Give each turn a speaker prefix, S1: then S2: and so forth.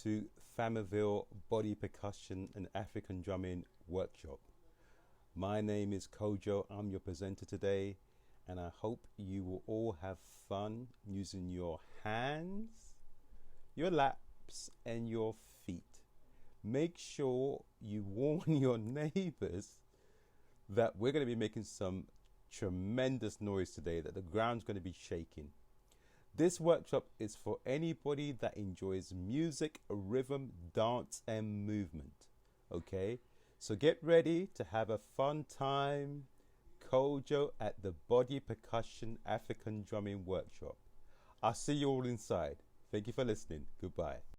S1: to Famival Body Percussion and African Drumming Workshop. My name is Kojo. I'm your presenter today, and I hope you will all have fun using your hands, your laps, and your feet. Make sure you warn your neighbors that we're going to be making some tremendous noise today, that the ground's going to be shaking. This workshop is for anybody that enjoys music, rhythm, dance, and movement. Okay? So get ready to have a fun time. Kojo at the Body Percussion African Drumming Workshop. I'll see you all inside. Thank you for listening. Goodbye.